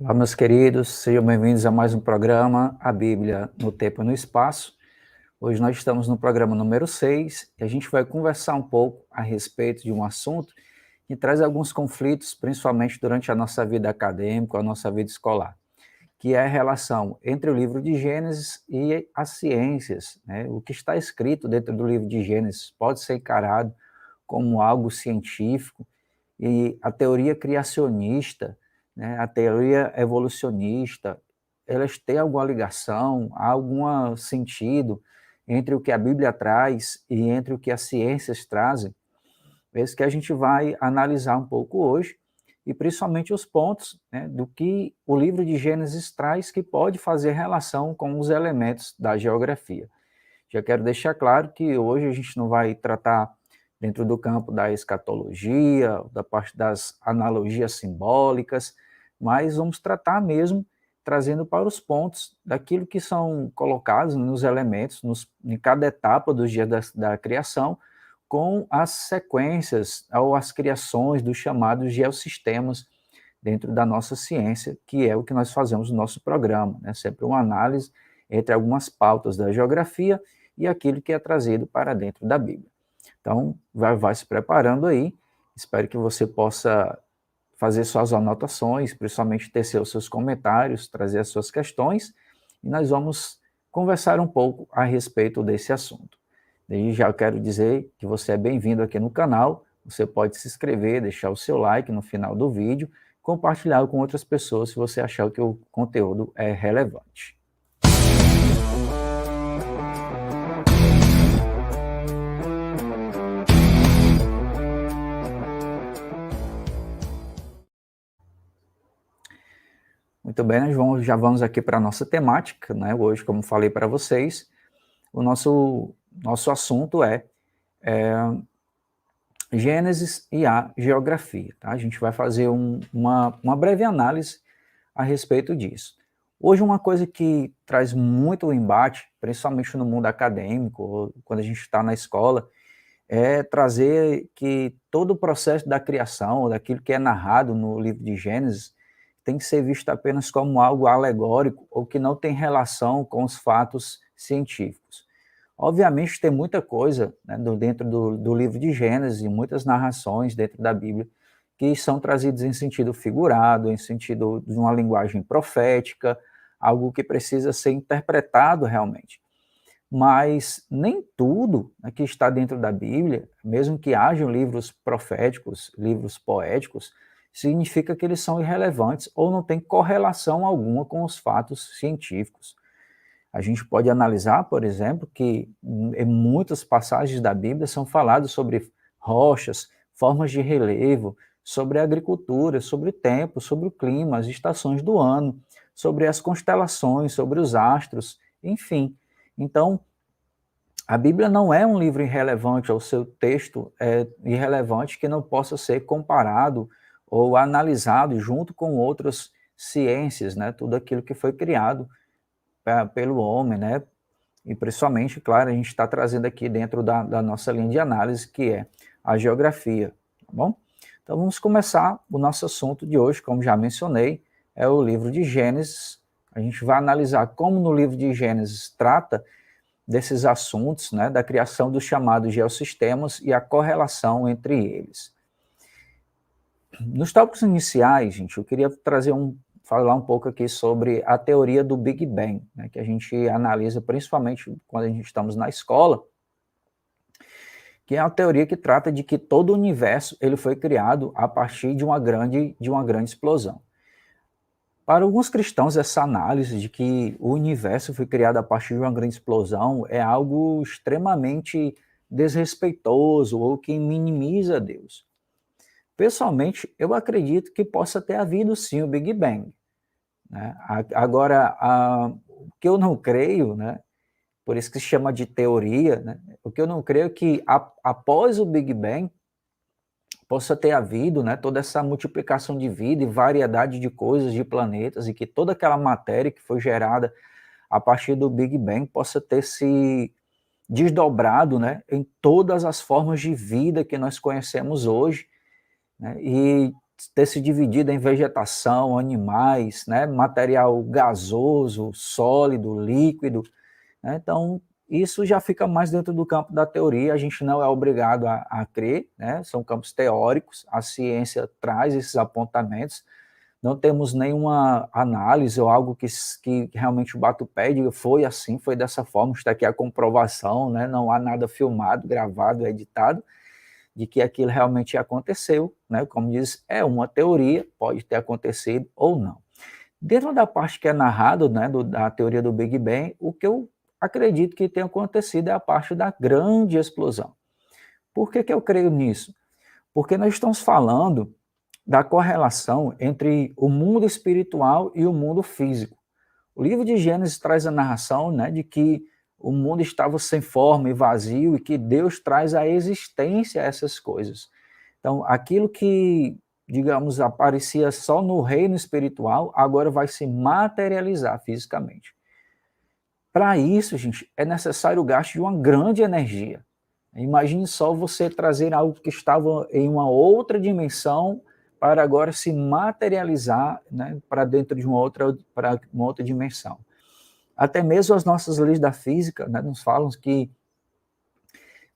Olá, meus queridos, sejam bem-vindos a mais um programa, A Bíblia no Tempo e no Espaço. Hoje nós estamos no programa número 6 e a gente vai conversar um pouco a respeito de um assunto que traz alguns conflitos, principalmente durante a nossa vida acadêmica, a nossa vida escolar, que é a relação entre o livro de Gênesis e as ciências, né? O que está escrito dentro do livro de Gênesis pode ser encarado como algo científico, e a teoria criacionista, né, a teoria evolucionista, elas têm alguma ligação, há algum sentido entre o que a Bíblia traz e entre o que as ciências trazem? É isso que a gente vai analisar um pouco hoje, e principalmente os pontos, né, do que o livro de Gênesis traz que pode fazer relação com os elementos da geografia. Já quero deixar claro que hoje a gente não vai tratar dentro do campo da escatologia, da parte das analogias simbólicas, mas vamos tratar mesmo trazendo para os pontos daquilo que são colocados nos elementos, em cada etapa dos dias da criação, com as sequências ou as criações dos chamados geossistemas dentro da nossa ciência, que é o que nós fazemos no nosso programa, né? Sempre uma análise entre algumas pautas da geografia e aquilo que é trazido para dentro da Bíblia. Então, vai se preparando aí, espero que você possa fazer suas anotações, principalmente tecer os seus comentários, trazer as suas questões, e nós vamos conversar um pouco a respeito desse assunto. Desde já eu quero dizer que você é bem-vindo aqui no canal, você pode se inscrever, deixar o seu like no final do vídeo, compartilhar com outras pessoas se você achar que o conteúdo é relevante. Muito bem, já vamos aqui para a nossa temática, né? Hoje, como falei para vocês, o nosso assunto é Gênesis e a geografia, tá? A gente vai fazer uma breve análise a respeito disso. Hoje, uma coisa que traz muito embate, principalmente no mundo acadêmico, ou quando a gente está na escola, é trazer que todo o processo da criação, ou daquilo que é narrado no livro de Gênesis, tem que ser visto apenas como algo alegórico, ou que não tem relação com os fatos científicos. Obviamente tem muita coisa, né, dentro do livro de Gênesis, e muitas narrações dentro da Bíblia, que são trazidas em sentido figurado, em sentido de uma linguagem profética, algo que precisa ser interpretado realmente. Mas nem tudo, né, que está dentro da Bíblia, mesmo que hajam livros proféticos, livros poéticos, significa que eles são irrelevantes ou não têm correlação alguma com os fatos científicos. A gente pode analisar, por exemplo, que em muitas passagens da Bíblia são faladas sobre rochas, formas de relevo, sobre a agricultura, sobre o tempo, sobre o clima, as estações do ano, sobre as constelações, sobre os astros, enfim. Então, a Bíblia não é um livro irrelevante, ou seu texto é irrelevante que não possa ser comparado ou analisado junto com outras ciências, né? Tudo aquilo que foi criado pelo homem, né? E principalmente, claro, a gente está trazendo aqui dentro da nossa linha de análise, que é a geografia, tá bom? Então vamos começar o nosso assunto de hoje, como já mencionei, é o livro de Gênesis. A gente vai analisar como no livro de Gênesis trata desses assuntos, né, da criação dos chamados geossistemas e a correlação entre eles. Nos tópicos iniciais, gente, eu queria falar um pouco aqui sobre a teoria do Big Bang, né, que a gente analisa principalmente quando a gente estamos na escola, que é uma teoria que trata de que todo o universo ele foi criado a partir de uma grande explosão. Para alguns cristãos, essa análise de que o universo foi criado a partir de uma grande explosão é algo extremamente desrespeitoso ou que minimiza Deus. Pessoalmente, eu acredito que possa ter havido sim o Big Bang, né? Agora, o que eu não creio, né, por isso que se chama de teoria, né, o que eu não creio é que após o Big Bang possa ter havido, né, toda essa multiplicação de vida e variedade de coisas, de planetas, e que toda aquela matéria que foi gerada a partir do Big Bang possa ter se desdobrado, né, em todas as formas de vida que nós conhecemos hoje, né, e ter se dividido em vegetação, animais, né, material gasoso, sólido, líquido, né? Então, isso já fica mais dentro do campo da teoria, a gente não é obrigado a crer, né? São campos teóricos, a ciência traz esses apontamentos, não temos nenhuma análise ou algo que realmente bate o pé e diga, foi assim, foi dessa forma, está aqui a comprovação, né? Não há nada filmado, gravado, editado, de que aquilo realmente aconteceu, né? Como diz, é uma teoria, pode ter acontecido ou não. Dentro da parte que é narrado, né, da teoria do Big Bang, o que eu acredito que tenha acontecido é a parte da grande explosão. Por que eu creio nisso? Porque nós estamos falando da correlação entre o mundo espiritual e o mundo físico. O livro de Gênesis traz a narração, né, de que o mundo estava sem forma e vazio e que Deus traz a existência a essas coisas. Então, aquilo que, digamos, aparecia só no reino espiritual, agora vai se materializar fisicamente. Para isso, gente, é necessário o gasto de uma grande energia. Imagine só você trazer algo que estava em uma outra dimensão para agora se materializar, né, para dentro de para uma outra dimensão. Até mesmo as nossas leis da física, né, nos falam que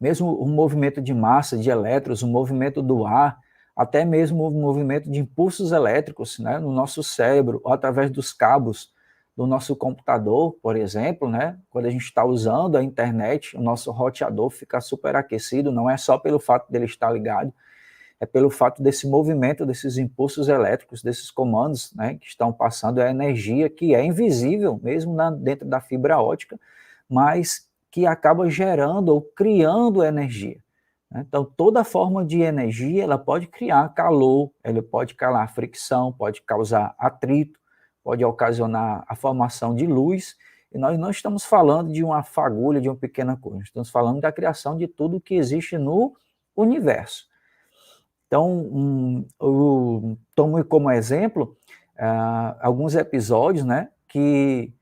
mesmo o movimento de massa, de elétrons, o movimento do ar, até mesmo o movimento de impulsos elétricos, né, no nosso cérebro, ou através dos cabos do nosso computador, por exemplo, né, quando a gente está usando a internet, o nosso roteador fica superaquecido, não é só pelo fato dele estar ligado, é pelo fato desse movimento, desses impulsos elétricos, desses comandos, né, que estão passando a energia que é invisível, mesmo dentro da fibra ótica, mas que acaba gerando ou criando energia. Então, toda forma de energia, ela pode criar calor, ela pode causar fricção, pode causar atrito, pode ocasionar a formação de luz, e nós não estamos falando de uma fagulha, de uma pequena coisa, estamos falando da criação de tudo que existe no universo. Então, eu tomo como exemplo alguns episódios, né, que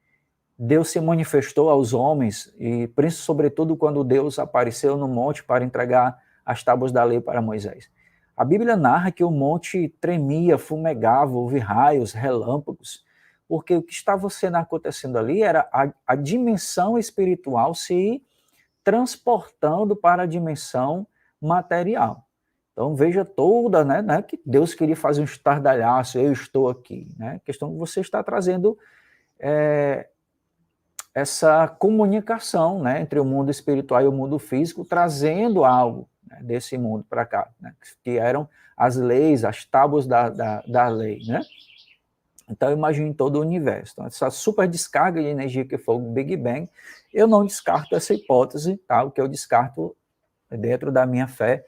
Deus se manifestou aos homens, e sobretudo quando Deus apareceu no monte para entregar as tábuas da lei para Moisés. A Bíblia narra que o monte tremia, fumegava, houve raios, relâmpagos, porque o que estava sendo acontecendo ali era a dimensão espiritual se transportando para a dimensão material. Então veja toda, né, que Deus queria fazer um estardalhaço, eu estou aqui, né? A questão que você está trazendo essa comunicação, né, entre o mundo espiritual e o mundo físico, trazendo algo, né, desse mundo para cá, né, que eram as leis, as tábuas da lei, né? Então imagine todo o universo. Então, essa super descarga de energia que foi o Big Bang, eu não descarto essa hipótese, tá? O que eu descarto dentro da minha fé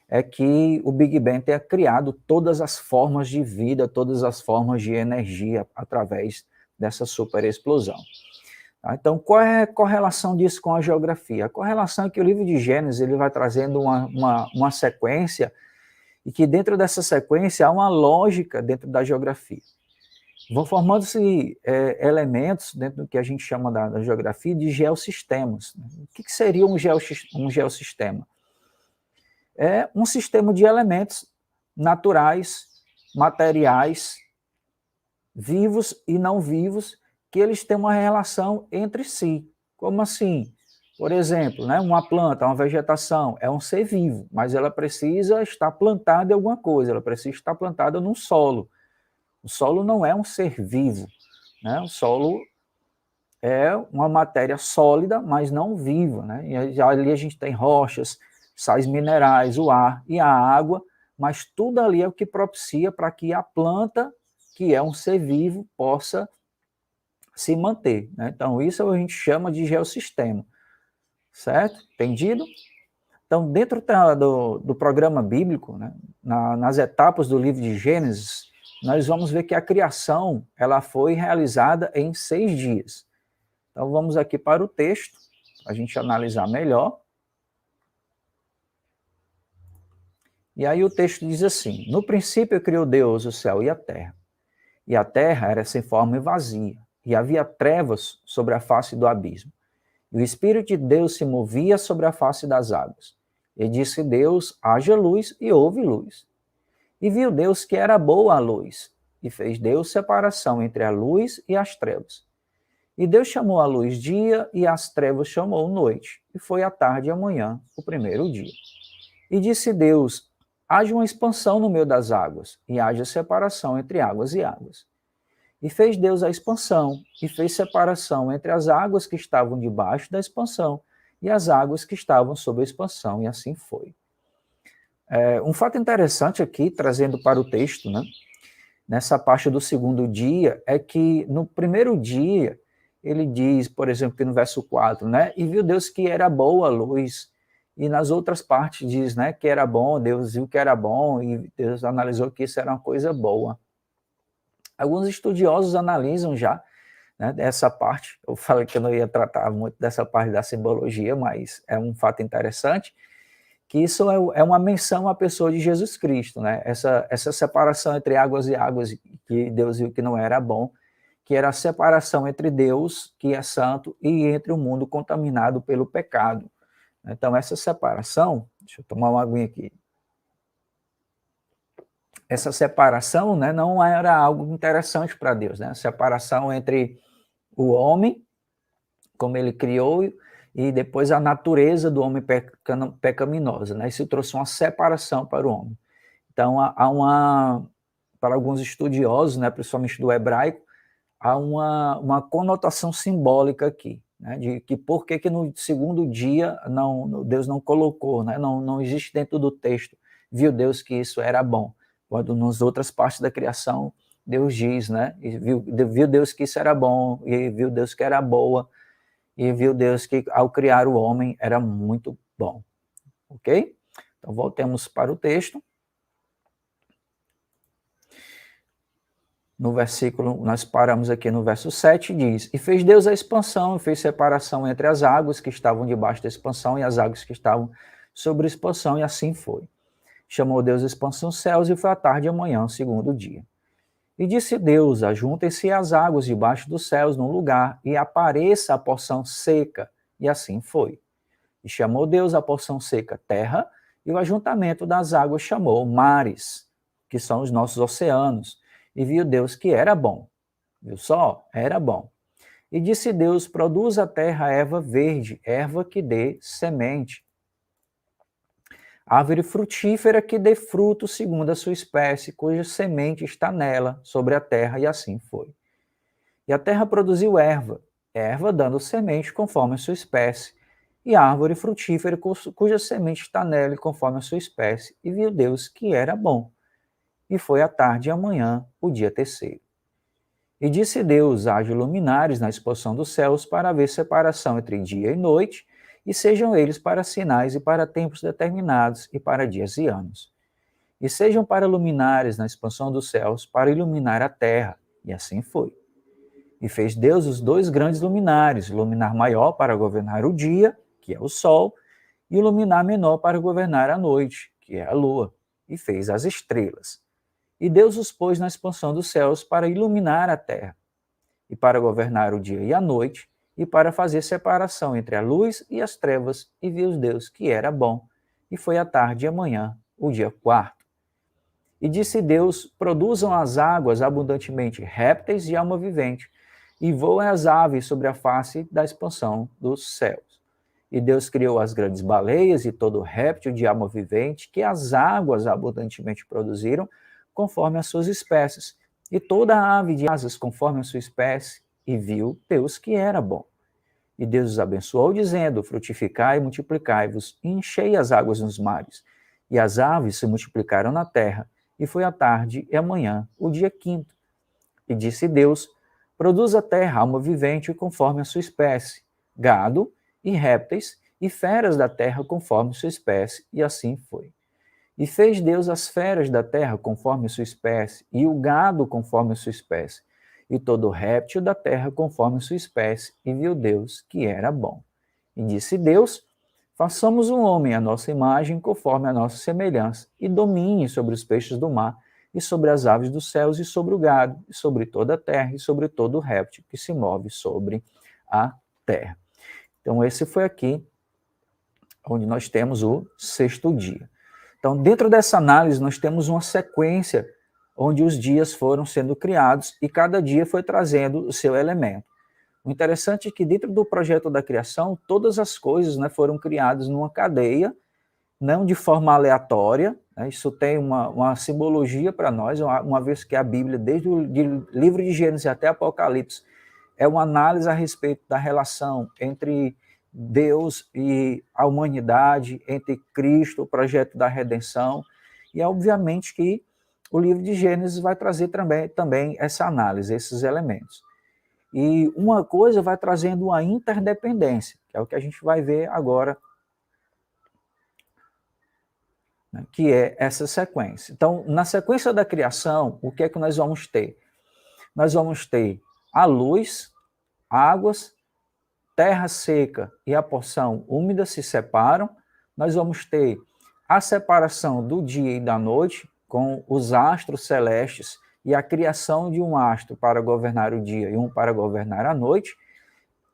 é que o Big Bang tenha criado todas as formas de vida, todas as formas de energia através dessa super explosão. Então, qual é a correlação disso com a geografia? A correlação é que o livro de Gênesis ele vai trazendo uma sequência, e que dentro dessa sequência há uma lógica dentro da geografia. Vão formando-se elementos dentro do que a gente chama da geografia de geossistemas. O que seria um geossistema? É um sistema de elementos naturais, materiais, vivos e não vivos, que eles têm uma relação entre si. Como assim? Por exemplo, né, uma planta, uma vegetação, é um ser vivo, mas ela precisa estar plantada em alguma coisa, ela precisa estar plantada num solo. O solo não é um ser vivo, né? O solo é uma matéria sólida, mas não viva, né? E ali a gente tem rochas, sais minerais, o ar e a água, mas tudo ali é o que propicia para que a planta, que é um ser vivo, possa se manter, né? Então, isso a gente chama de geossistema, certo? Entendido? Então, dentro do programa bíblico, né, nas etapas do livro de Gênesis, nós vamos ver que a criação ela foi realizada em 6 dias. Então, vamos aqui para o texto, para a gente analisar melhor. E aí o texto diz assim: no princípio criou Deus o céu e a terra era sem forma e vazia, e havia trevas sobre a face do abismo. E o Espírito de Deus se movia sobre a face das águas. E disse Deus, haja luz, e houve luz. E viu Deus que era boa a luz, e fez Deus separação entre a luz e as trevas. E Deus chamou a luz dia, e as trevas chamou noite, e foi a tarde e a manhã, o primeiro dia. E disse Deus, haja uma expansão no meio das águas, e haja separação entre águas e águas. E fez Deus a expansão, e fez separação entre as águas que estavam debaixo da expansão, e as águas que estavam sob a expansão, e assim foi. Um fato interessante aqui, trazendo para o texto, né, nessa parte do segundo dia, é que no primeiro dia, ele diz, por exemplo, que no verso 4, né, e viu Deus que era boa a luz, e nas outras partes diz, né, que era bom, Deus viu que era bom, e Deus analisou que isso era uma coisa boa. Alguns estudiosos analisam já, né, dessa parte, eu falei que eu não ia tratar muito dessa parte da simbologia, mas é um fato interessante, que isso é uma menção à pessoa de Jesus Cristo, né? Essa separação entre águas e águas, que Deus viu que não era bom, que era a separação entre Deus, que é santo, e entre o mundo contaminado pelo pecado. Então, essa separação, deixa eu tomar uma aguinha aqui, essa separação, né, não era algo interessante para Deus, né? A separação entre o homem, como ele criou, e depois a natureza do homem pecaminosa, né? Isso trouxe uma separação para o homem. Então, para alguns estudiosos, né, principalmente do hebraico, há uma conotação simbólica aqui, né, de que por que no segundo dia Deus não colocou, né, não existe dentro do texto, viu Deus que isso era bom, quando nas outras partes da criação Deus diz, né, viu Deus que isso era bom, e viu Deus que era boa, e viu Deus que ao criar o homem era muito bom. Ok? Então voltemos para o texto. No versículo, nós paramos aqui no verso 7, diz, e fez Deus a expansão, e fez separação entre as águas que estavam debaixo da expansão e as águas que estavam sobre a expansão, e assim foi. Chamou Deus a expansão dos céus, e foi a tarde e a manhã, o segundo dia. E disse Deus, ajuntem-se as águas debaixo dos céus num lugar, e apareça a porção seca, e assim foi. E chamou Deus a porção seca terra, e o ajuntamento das águas chamou mares, que são os nossos oceanos. E viu Deus que era bom. Viu só? Era bom. E disse Deus, produz a terra erva verde, erva que dê semente. Árvore frutífera que dê fruto segundo a sua espécie, cuja semente está nela, sobre a terra, e assim foi. E a terra produziu erva, erva dando semente conforme a sua espécie, e árvore frutífera cuja semente está nela, conforme a sua espécie. E viu Deus que era bom. E foi a tarde e a manhã, o dia terceiro. E disse Deus, haja luminares na expansão dos céus para haver separação entre dia e noite, e sejam eles para sinais e para tempos determinados, e para dias e anos. E sejam para luminares na expansão dos céus, para iluminar a terra. E assim foi. E fez Deus os dois grandes luminares, o luminar maior para governar o dia, que é o sol, e o luminar menor para governar a noite, que é a lua. E fez as estrelas. E Deus os pôs na expansão dos céus para iluminar a terra, e para governar o dia e a noite, e para fazer separação entre a luz e as trevas, e viu Deus que era bom. E foi a tarde e a manhã, o dia quarto. E disse Deus, produzam as águas abundantemente répteis e alma vivente, e voem as aves sobre a face da expansão dos céus. E Deus criou as grandes baleias e todo réptil de alma vivente que as águas abundantemente produziram, conforme as suas espécies, e toda ave de asas conforme a sua espécie, e viu Deus que era bom. E Deus os abençoou, dizendo, frutificai e multiplicai-vos, e enchei as águas nos mares. E as aves se multiplicaram na terra, e foi a tarde e a manhã, o dia quinto. E disse Deus, produz a terra alma vivente conforme a sua espécie, gado e répteis, e feras da terra conforme sua espécie, e assim foi. E fez Deus as feras da terra conforme sua espécie, e o gado conforme sua espécie, e todo réptil da terra conforme sua espécie, e viu Deus que era bom. E disse Deus, façamos um homem à nossa imagem, conforme a nossa semelhança, e domine sobre os peixes do mar, e sobre as aves dos céus, e sobre o gado, e sobre toda a terra, e sobre todo réptil que se move sobre a terra. Então esse foi aqui onde nós temos o sexto dia. Então, dentro dessa análise, nós temos uma sequência onde os dias foram sendo criados e cada dia foi trazendo o seu elemento. O interessante é que dentro do projeto da criação, todas as coisas, né, foram criadas numa cadeia, não de forma aleatória, né? Isso tem uma simbologia para nós, uma vez que a Bíblia, desde o livro de Gênesis até Apocalipse, é uma análise a respeito da relação entre Deus e a humanidade, entre Cristo, o projeto da redenção, e é obviamente que o livro de Gênesis vai trazer também essa análise, esses elementos. E uma coisa vai trazendo uma interdependência, que é o que a gente vai ver agora, né, que é essa sequência. Então, na sequência da criação, o que é que nós vamos ter? Nós vamos ter a luz, águas, terra seca e a porção úmida se separam. Nós vamos ter a separação do dia e da noite, com os astros celestes e a criação de um astro para governar o dia e um para governar a noite.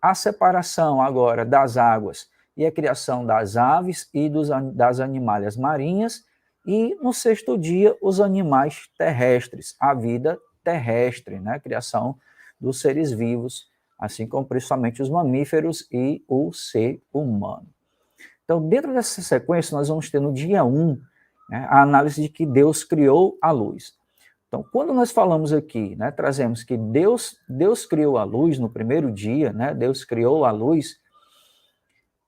A separação agora das águas e a criação das aves e das animalhas marinhas. E no sexto dia, os animais terrestres, a vida terrestre, né? A criação dos seres vivos, assim como principalmente os mamíferos e o ser humano. Então, dentro dessa sequência, nós vamos ter no dia 1, né, a análise de que Deus criou a luz. Então, quando nós falamos aqui, né, trazemos que Deus criou a luz no primeiro dia, né, Deus criou a luz,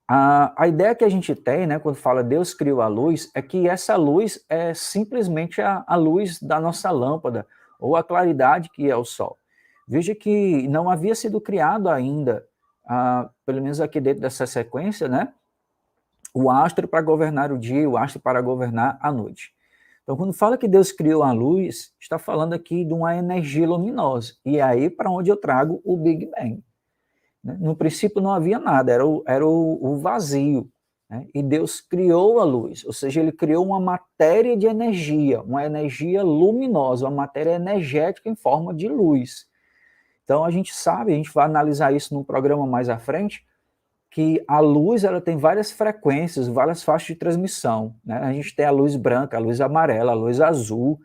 a ideia que a gente tem, né, quando fala Deus criou a luz, é que essa luz é simplesmente a luz da nossa lâmpada, ou a claridade que é o sol. Veja que não havia sido criado ainda, pelo menos aqui dentro dessa sequência, né, o astro para governar o dia e o astro para governar a noite. Então, quando fala que Deus criou a luz, está falando aqui de uma energia luminosa. E é aí para onde eu trago o Big Bang. No princípio não havia nada, era o vazio. Né? E Deus criou a luz, ou seja, ele criou uma matéria de energia, uma energia luminosa, uma matéria energética em forma de luz. Então a gente sabe, a gente vai analisar isso num programa mais à frente, que a luz ela tem várias frequências, várias faixas de transmissão. Né? A gente tem a luz branca, a luz amarela, a luz azul,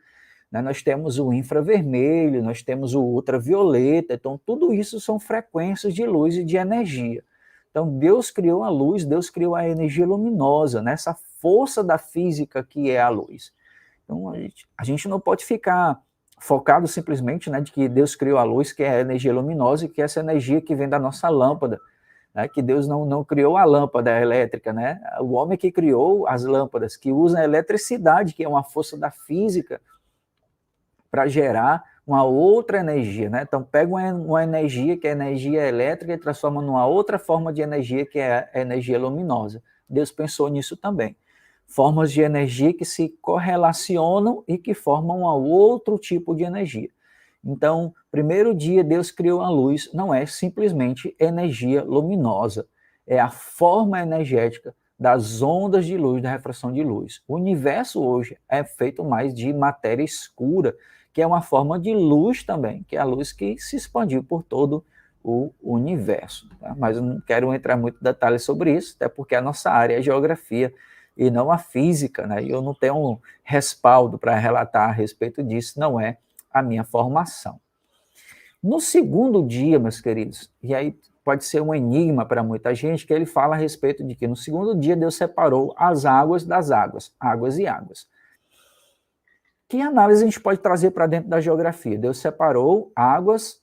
né? Nós temos o infravermelho, nós temos o ultravioleta, então tudo isso são frequências de luz e de energia. Então Deus criou a luz, Deus criou a energia luminosa, né? Essa força da física que é a luz. Então a gente não pode ficar focado simplesmente, né, de que Deus criou a luz, que é a energia luminosa, e que é essa energia que vem da nossa lâmpada, né, que Deus não criou a lâmpada elétrica, né? O homem que criou as lâmpadas, que usam a eletricidade, que é uma força da física, para gerar uma outra energia, né? Então pega uma energia que é energia elétrica e transforma numa outra forma de energia que é a energia luminosa. Deus pensou nisso também. Formas de energia que se correlacionam e que formam um outro tipo de energia. Então, primeiro dia Deus criou a luz, não é simplesmente energia luminosa, é a forma energética das ondas de luz, da refração de luz. O universo hoje é feito mais de matéria escura, que é uma forma de luz também, que é a luz que se expandiu por todo o universo. Tá? Mas eu não quero entrar muito em detalhes sobre isso, até porque a nossa área é geografia e não a física, né? E eu não tenho um respaldo para relatar a respeito disso, não é a minha formação. No segundo dia, meus queridos, e aí pode ser um enigma para muita gente, que ele fala a respeito de que no segundo dia Deus separou as águas das águas, águas e águas. Que análise a gente pode trazer para dentro da geografia? Deus separou águas,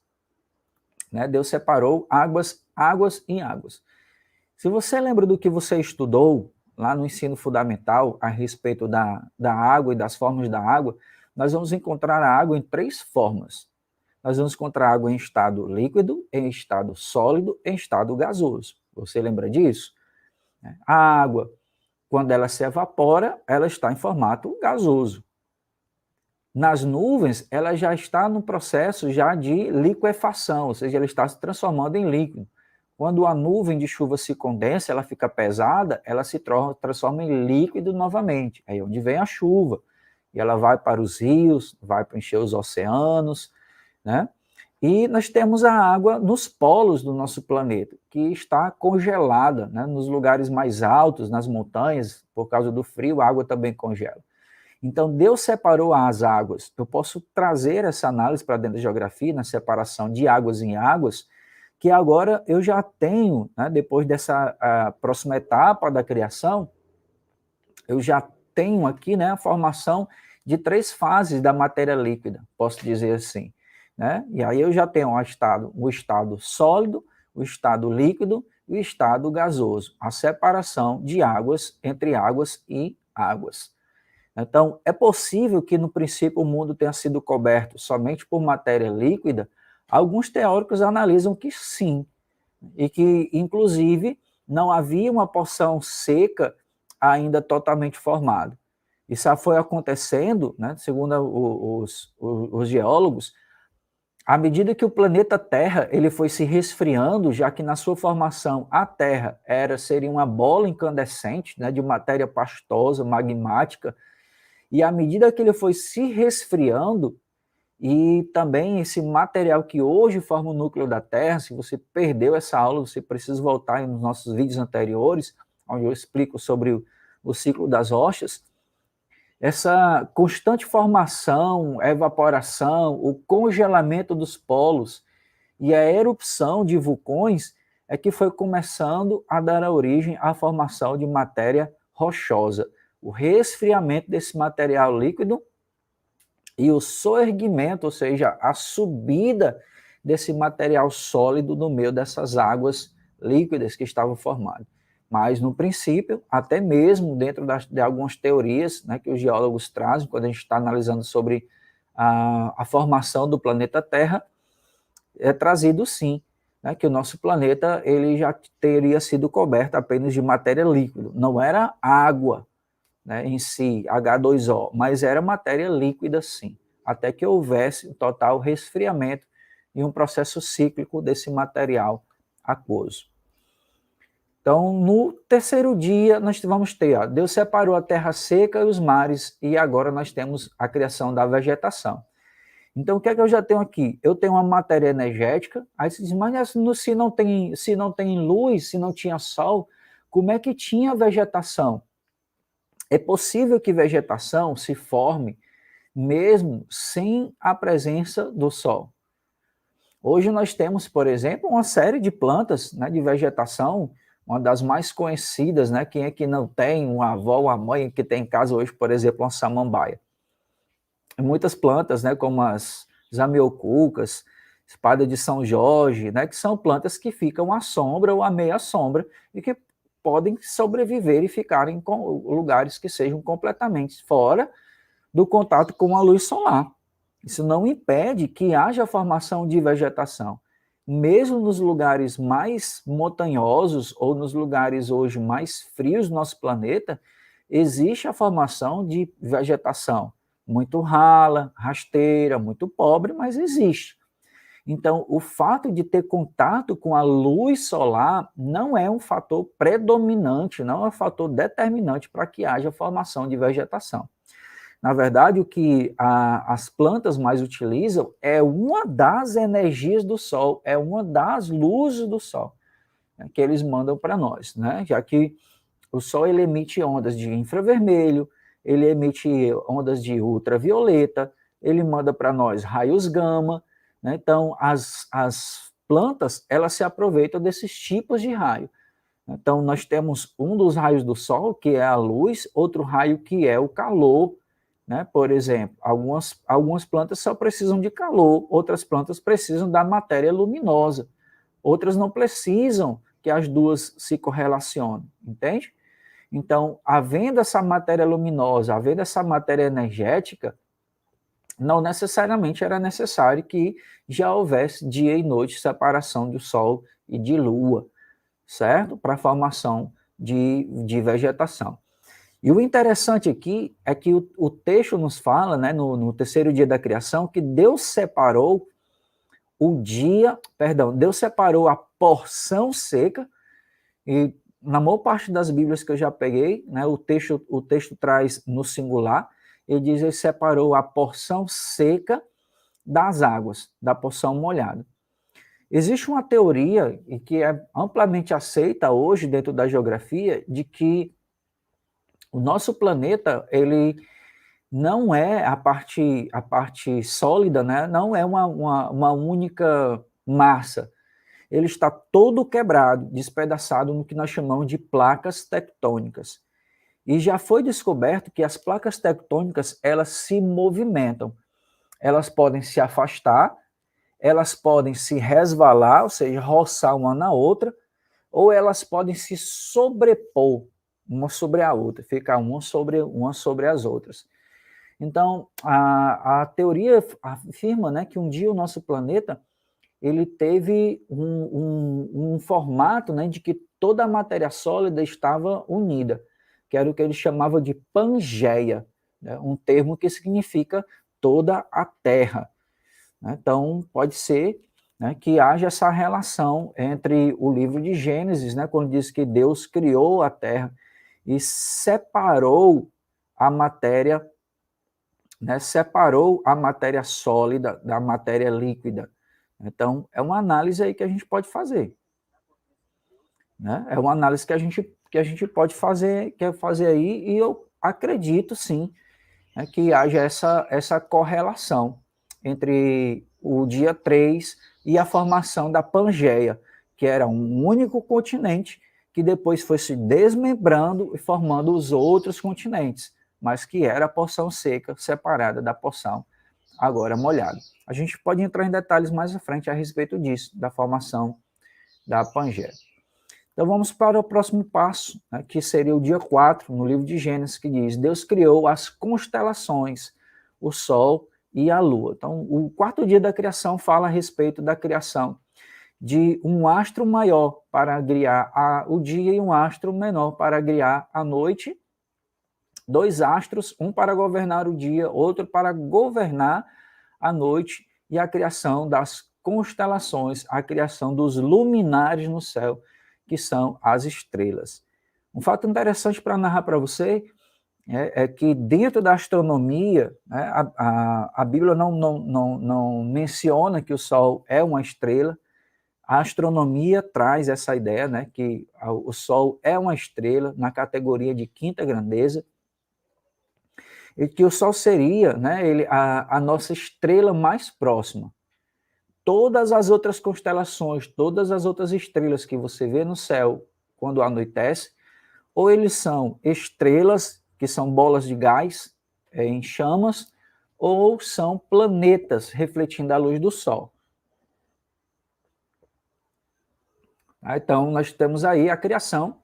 né? Deus separou águas, águas e águas. Se você lembra do que você estudou lá no ensino fundamental a respeito da água e das formas da água, nós vamos encontrar a água em 3 formas. Nós vamos encontrar água em estado líquido, em estado sólido, em estado gasoso. Você lembra disso? A água, quando ela se evapora, ela está em formato gasoso. Nas nuvens, ela já está no processo já de liquefação, ou seja, ela está se transformando em líquido. Quando a nuvem de chuva se condensa, ela fica pesada, ela se transforma em líquido novamente. Aí é onde vem a chuva. E ela vai para os rios, vai para encher os oceanos, né? E nós temos a água nos polos do nosso planeta, que está congelada, né? Nos lugares mais altos, nas montanhas, por causa do frio, a água também congela. Então, Deus separou as águas. Eu posso trazer essa análise para dentro da geografia, na separação de águas em águas, que agora eu já tenho, né, depois dessa próxima etapa da criação, eu já tenho aqui, né, a formação de 3 fases da matéria líquida, posso dizer assim, né? E aí eu já tenho o estado sólido, o estado líquido e o estado gasoso, a separação de águas entre águas e águas. Então, é possível que no princípio o mundo tenha sido coberto somente por matéria líquida? Alguns teóricos analisam que sim, e que, inclusive, não havia uma porção seca ainda totalmente formada. Isso foi acontecendo, né, segundo os geólogos, à medida que o planeta Terra ele foi se resfriando, já que na sua formação a Terra seria uma bola incandescente, né, de matéria pastosa, magmática, e à medida que ele foi se resfriando, e também esse material que hoje forma o núcleo da Terra, se você perdeu essa aula, você precisa voltar nos nossos vídeos anteriores, onde eu explico sobre o ciclo das rochas. Essa constante formação, evaporação, o congelamento dos polos e a erupção de vulcões é que foi começando a dar origem à formação de matéria rochosa. O resfriamento desse material líquido e o soerguimento, ou seja, a subida desse material sólido no meio dessas águas líquidas que estavam formadas. Mas, no princípio, até mesmo dentro de algumas teorias, né, que os geólogos trazem, quando a gente está analisando sobre a formação do planeta Terra, é trazido sim, né, que o nosso planeta ele já teria sido coberto apenas de matéria líquida, não era água, né, em si, H2O, mas era matéria líquida sim, até que houvesse um total resfriamento e um processo cíclico desse material aquoso. Então, no terceiro dia, nós vamos ter, Deus separou a terra seca e os mares, e agora nós temos a criação da vegetação. Então, o que é que eu já tenho aqui? Eu tenho uma matéria energética, aí você diz, mas se não tem luz, se não tinha sol, como é que tinha vegetação? É possível que vegetação se forme mesmo sem a presença do sol. Hoje nós temos, por exemplo, uma série de plantas, né, de vegetação, uma das mais conhecidas, né, quem é que não tem uma avó, uma mãe que tem em casa hoje, por exemplo, uma samambaia. Muitas plantas, né, como as zamioculcas, espada de São Jorge, né, que são plantas que ficam à sombra ou à meia sombra e que podem sobreviver e ficar em lugares que sejam completamente fora do contato com a luz solar. Isso não impede que haja formação de vegetação. Mesmo nos lugares mais montanhosos ou nos lugares hoje mais frios do nosso planeta, existe a formação de vegetação. Muito rala, rasteira, muito pobre, mas existe. Então, o fato de ter contato com a luz solar não é um fator predominante, não é um fator determinante para que haja formação de vegetação. Na verdade, o que as plantas mais utilizam é uma das energias do Sol, é uma das luzes do Sol, né, que eles mandam para nós, né? Já que o Sol ele emite ondas de infravermelho, ele emite ondas de ultravioleta, ele manda para nós raios gama, né? Então, as plantas, elas se aproveitam desses tipos de raio. Então, nós temos um dos raios do Sol, que é a luz, outro raio que é o calor, né? Por exemplo, algumas plantas só precisam de calor, outras plantas precisam da matéria luminosa, outras não precisam que as duas se correlacionem, entende? Então, havendo essa matéria luminosa, havendo essa matéria energética, não necessariamente era necessário que já houvesse dia e noite, separação do Sol e de Lua, certo? Para a formação de vegetação. E o interessante aqui é que o texto nos fala, né, no terceiro dia da criação, que Deus separou Deus separou a porção seca, e na maior parte das Bíblias que eu já peguei, né, o texto traz no singular, ele diz que ele separou a porção seca das águas, da porção molhada. Existe uma teoria, e que é amplamente aceita hoje dentro da geografia, de que o nosso planeta, ele não é a parte sólida, né? Não é uma única massa. Ele está todo quebrado, despedaçado no que nós chamamos de placas tectônicas. E já foi descoberto que as placas tectônicas, elas se movimentam. Elas podem se afastar, elas podem se resvalar, ou seja, roçar uma na outra, ou elas podem se sobrepor uma sobre a outra, ficar uma sobre as outras. Então, a teoria afirma, né, que um dia o nosso planeta ele teve um formato, né, de que toda a matéria sólida estava unida, que era o que ele chamava de Pangeia, né, um termo que significa toda a Terra. Né? Então, pode ser, né, que haja essa relação entre o livro de Gênesis, né, quando diz que Deus criou a Terra e separou a matéria, né, separou a matéria sólida da matéria líquida. Então, é uma análise aí que a gente pode fazer. Né? É uma análise que a gente pode fazer, quer fazer aí, e eu acredito, sim, né, que haja essa correlação entre o dia 3 e a formação da Pangeia, que era um único continente que depois foi se desmembrando e formando os outros continentes, mas que era a porção seca separada da porção agora molhada. A gente pode entrar em detalhes mais à frente a respeito disso, da formação da Pangeia. Então vamos para o próximo passo, né, que seria o dia 4, no livro de Gênesis, que diz: Deus criou as constelações, o Sol e a Lua. Então, o quarto dia da criação fala a respeito da criação de um astro maior para guiar o dia e um astro menor para guiar a noite. Dois astros, um para governar o dia, outro para governar a noite, e a criação das constelações, a criação dos luminares no céu, que são as estrelas. Um fato interessante para narrar para você é que dentro da astronomia, né, a Bíblia não menciona que o Sol é uma estrela. A astronomia traz essa ideia, né, que o Sol é uma estrela na categoria de quinta grandeza, e que o Sol seria, né, a nossa estrela mais próxima. Todas as outras constelações, todas as outras estrelas que você vê no céu quando anoitece, ou eles são estrelas, que são bolas de gás em chamas, ou são planetas refletindo a luz do Sol. Então, nós temos aí a criação,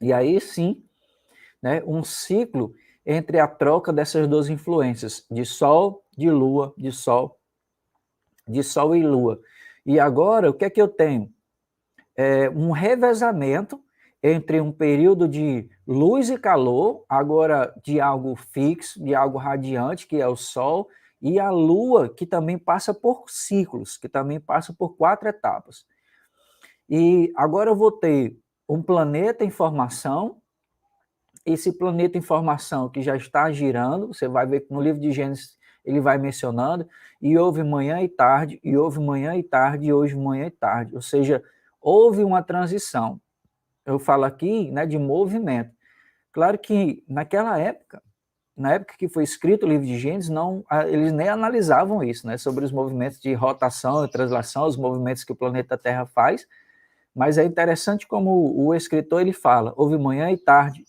e aí sim, né, um ciclo entre a troca dessas duas influências, de Sol, de Lua, de Sol e Lua. E agora, o que é que eu tenho? Um revezamento entre um período de luz e calor, agora de algo fixo, de algo radiante, que é o Sol, e a Lua, que também passa por ciclos, que também passa por 4 etapas. E agora eu vou ter um planeta em formação. Esse planeta em formação que já está girando, você vai ver que no livro de Gênesis ele vai mencionando, e houve manhã e tarde, e houve manhã e tarde, e hoje manhã e tarde. Ou seja, houve uma transição. Eu falo aqui, né, de movimento. Claro que naquela época, na época que foi escrito o livro de Gênesis, eles nem analisavam isso, né, sobre os movimentos de rotação e translação, os movimentos que o planeta Terra faz, mas é interessante como o escritor ele fala, houve manhã e tarde,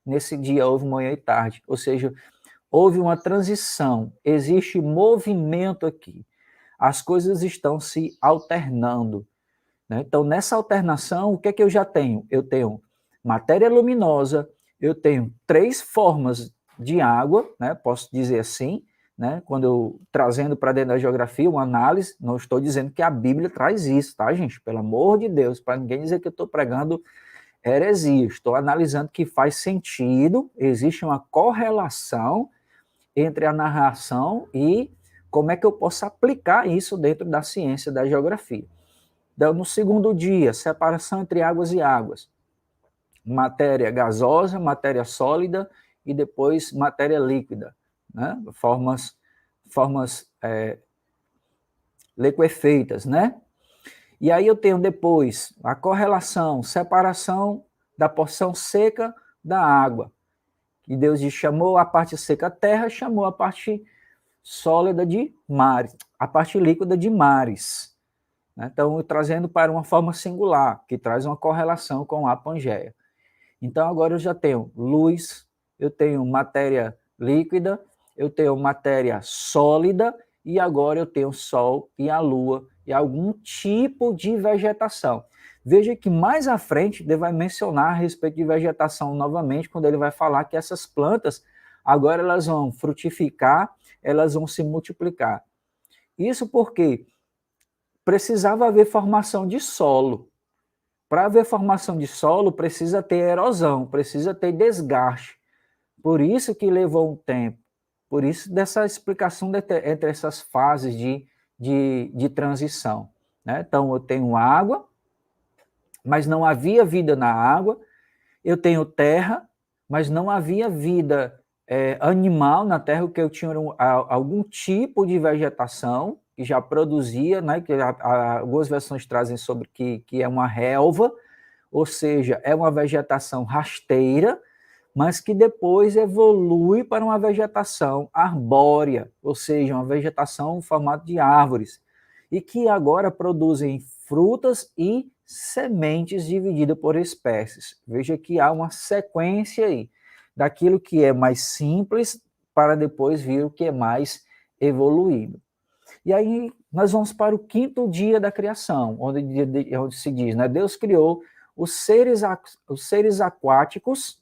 nesse dia houve manhã e tarde, ou seja, houve uma transição, existe movimento aqui, as coisas estão se alternando. Né? Então, nessa alternação, o que é que eu já tenho? Eu tenho matéria luminosa, eu tenho 3 formas de água, né? Posso dizer assim, né? Quando eu trazendo para dentro da geografia uma análise, não estou dizendo que a Bíblia traz isso, tá, gente? Pelo amor de Deus, para ninguém dizer que eu estou pregando heresia, estou analisando que faz sentido, existe uma correlação entre a narração e como é que eu posso aplicar isso dentro da ciência da geografia. Então, no segundo dia, separação entre águas e águas. Matéria gasosa, matéria sólida e depois matéria líquida, né? formas liquefeitas, né? E aí eu tenho depois a correlação, separação da porção seca da água. E Deus chamou a parte seca terra, chamou a parte sólida de mares, a parte líquida de mares. Então, trazendo para uma forma singular, que traz uma correlação com a Pangeia. Então, agora eu já tenho luz, eu tenho matéria líquida, eu tenho matéria sólida, e agora eu tenho o Sol e a Lua, e algum tipo de vegetação. Veja que mais à frente ele vai mencionar a respeito de vegetação novamente, quando ele vai falar que essas plantas, agora elas vão frutificar, elas vão se multiplicar. Isso porque precisava haver formação de solo. Para haver formação de solo, precisa ter erosão, precisa ter desgaste. Por isso que levou um tempo. Por isso dessa explicação entre essas fases de transição. Né? Então, eu tenho água, mas não havia vida na água. Eu tenho terra, mas não havia vida animal na terra, porque eu tinha algum tipo de vegetação que já produzia, né, que algumas versões trazem sobre que é uma relva, ou seja, é uma vegetação rasteira, mas que depois evolui para uma vegetação arbórea, ou seja, uma vegetação em formato de árvores, e que agora produzem frutas e sementes divididas por espécies. Veja que há uma sequência aí, daquilo que é mais simples para depois vir o que é mais evoluído. E aí nós vamos para o quinto dia da criação, onde se diz, né, Deus criou os seres aquáticos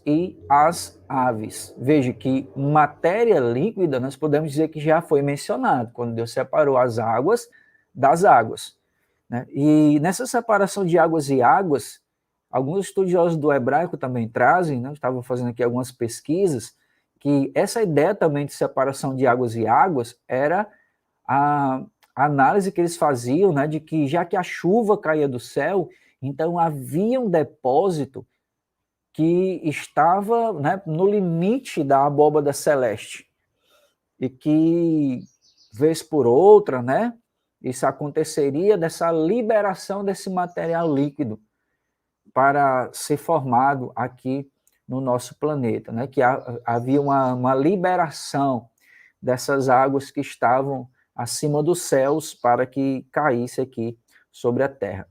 e as aves. Veja que matéria líquida, nós podemos dizer que já foi mencionado, quando Deus separou as águas das águas. Né? E nessa separação de águas e águas, alguns estudiosos do hebraico também trazem, né? Estavam fazendo aqui algumas pesquisas, que essa ideia também de separação de águas e águas era a análise que eles faziam, né, de que já que a chuva caía do céu, então havia um depósito que estava, né, no limite da abóbada celeste e que, vez por outra, né, isso aconteceria dessa liberação desse material líquido para ser formado aqui no nosso planeta, né, que havia uma liberação dessas águas que estavam acima dos céus para que caísse aqui sobre a Terra.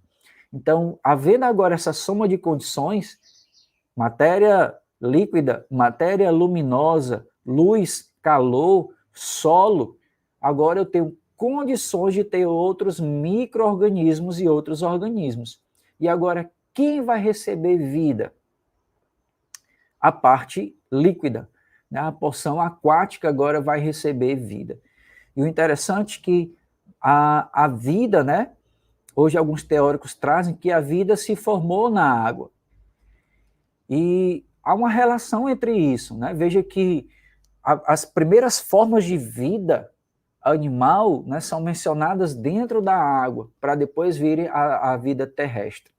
Então, havendo agora essa soma de condições, matéria líquida, matéria luminosa, luz, calor, solo, agora eu tenho condições de ter outros micro-organismos e outros organismos. E agora, quem vai receber vida? A parte líquida, né? A porção aquática agora vai receber vida. E o interessante é que a vida, né? Hoje alguns teóricos trazem que a vida se formou na água. E há uma relação entre isso, né? Veja que as primeiras formas de vida animal, né, são mencionadas dentro da água, para depois vir a vida terrestre.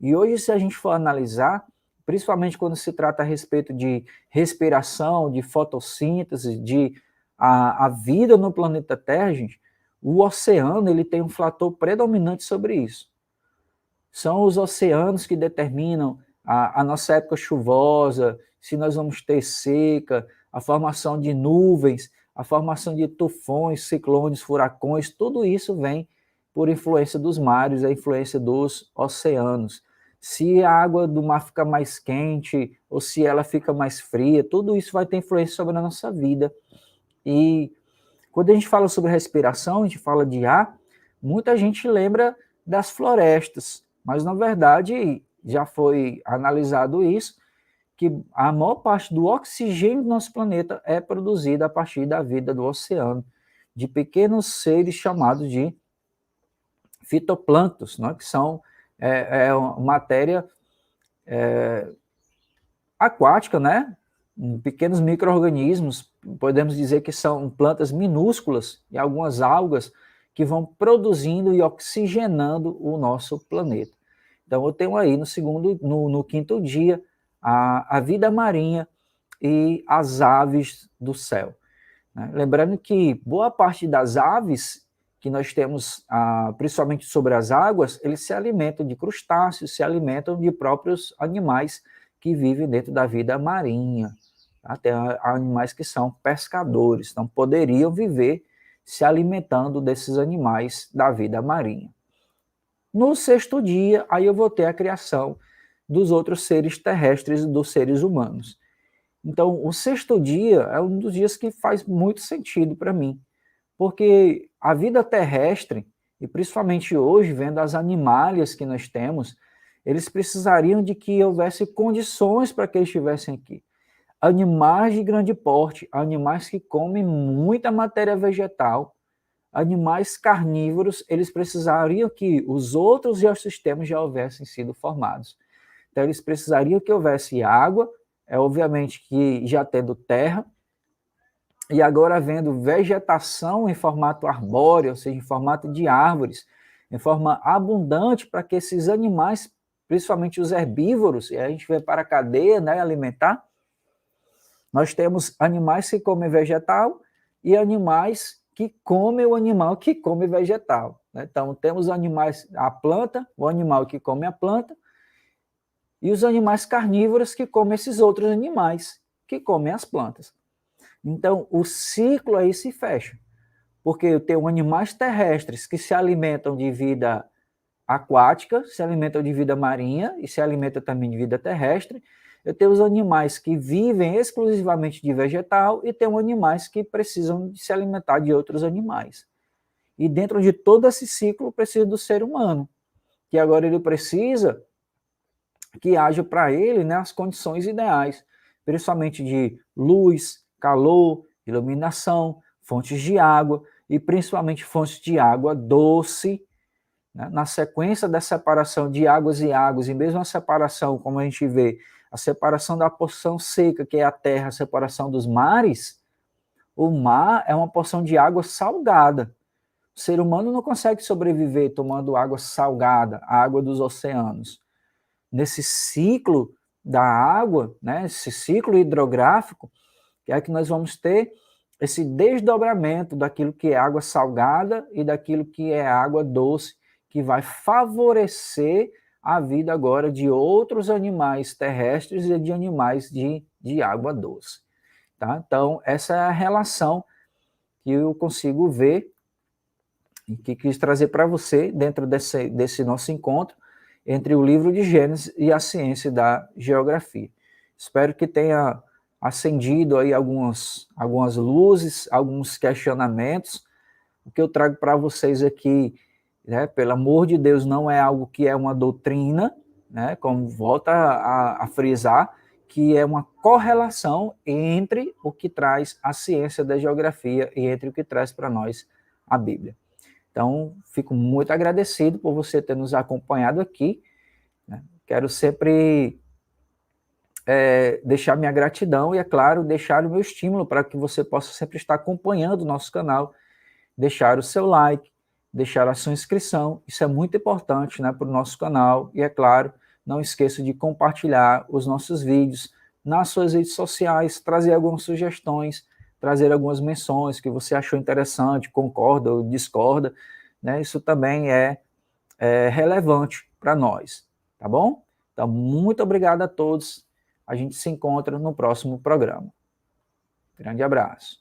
E hoje, se a gente for analisar, principalmente quando se trata a respeito de respiração, de fotossíntese, de a vida no planeta Terra, gente, o oceano ele tem um fator predominante sobre isso. São os oceanos que determinam a nossa época chuvosa, se nós vamos ter seca, a formação de nuvens, a formação de tufões, ciclones, furacões, tudo isso vem por influência dos mares, a influência dos oceanos. Se a água do mar fica mais quente, ou se ela fica mais fria, tudo isso vai ter influência sobre a nossa vida. E quando a gente fala sobre respiração, a gente fala de ar, muita gente lembra das florestas, mas na verdade já foi analisado isso, que a maior parte do oxigênio do nosso planeta é produzida a partir da vida do oceano, de pequenos seres chamados de fitoplânctons, né, que são matéria aquática, né? Pequenos micro-organismos, podemos dizer que são plantas minúsculas e algumas algas que vão produzindo e oxigenando o nosso planeta. Então, eu tenho aí no quinto dia, a vida marinha, e as aves do céu. Né? Lembrando que boa parte das aves que nós temos, principalmente sobre as águas, eles se alimentam de crustáceos, se alimentam de próprios animais que vivem dentro da vida marinha. Até animais que são pescadores, então poderiam viver se alimentando desses animais da vida marinha. No sexto dia, aí eu vou ter a criação dos outros seres terrestres e dos seres humanos. Então, o sexto dia é um dos dias que faz muito sentido para mim, porque a vida terrestre, e principalmente hoje, vendo as animálias que nós temos, eles precisariam de que houvesse condições para que eles estivessem aqui. Animais de grande porte, animais que comem muita matéria vegetal, animais carnívoros, eles precisariam que os outros ecossistemas já houvessem sido formados. Então, eles precisariam que houvesse água, obviamente que já tendo terra, e agora havendo vegetação em formato arbóreo, ou seja, em formato de árvores, em forma abundante para que esses animais, principalmente os herbívoros, e a gente vê para a cadeia, né, alimentar, nós temos animais que comem vegetal e animais que comem o animal que come vegetal. Né? Então, temos animais, a planta, o animal que come a planta, e os animais carnívoros que comem esses outros animais que comem as plantas. Então, o ciclo aí se fecha, porque eu tenho animais terrestres que se alimentam de vida aquática, se alimentam de vida marinha e se alimentam também de vida terrestre. Eu tenho os animais que vivem exclusivamente de vegetal e tenho animais que precisam de se alimentar de outros animais. E dentro de todo esse ciclo precisa do ser humano, que agora ele precisa que haja para ele, né, as condições ideais, principalmente de luz, calor, iluminação, fontes de água e principalmente fontes de água doce. Né? Na sequência da separação de águas e águas, e mesmo a separação, como a gente vê, a separação da porção seca, que é a terra, a separação dos mares, o mar é uma porção de água salgada. O ser humano não consegue sobreviver tomando água salgada, a água dos oceanos. Nesse ciclo da água, né, esse ciclo hidrográfico, que é que nós vamos ter esse desdobramento daquilo que é água salgada e daquilo que é água doce, que vai favorecer a vida agora de outros animais terrestres e de animais de água doce. Tá? Então, essa é a relação que eu consigo ver e que quis trazer para você dentro desse nosso encontro entre o livro de Gênesis e a ciência da geografia. Espero que tenha acendido aí algumas luzes, alguns questionamentos. O que eu trago para vocês aqui, né, pelo amor de Deus, não é algo que é uma doutrina, né, como volta a frisar, que é uma correlação entre o que traz a ciência da geografia e entre o que traz para nós a Bíblia. Então, fico muito agradecido por você ter nos acompanhado aqui. Né? Quero sempre deixar minha gratidão e, é claro, deixar o meu estímulo para que você possa sempre estar acompanhando o nosso canal, deixar o seu like, deixar a sua inscrição. Isso é muito importante, né, para o nosso canal. E, é claro, não esqueça de compartilhar os nossos vídeos nas suas redes sociais, trazer algumas sugestões, trazer algumas menções que você achou interessante, concorda ou discorda, né? Isso também é relevante para nós, tá bom? Então, muito obrigado a todos. A gente se encontra no próximo programa. Grande abraço.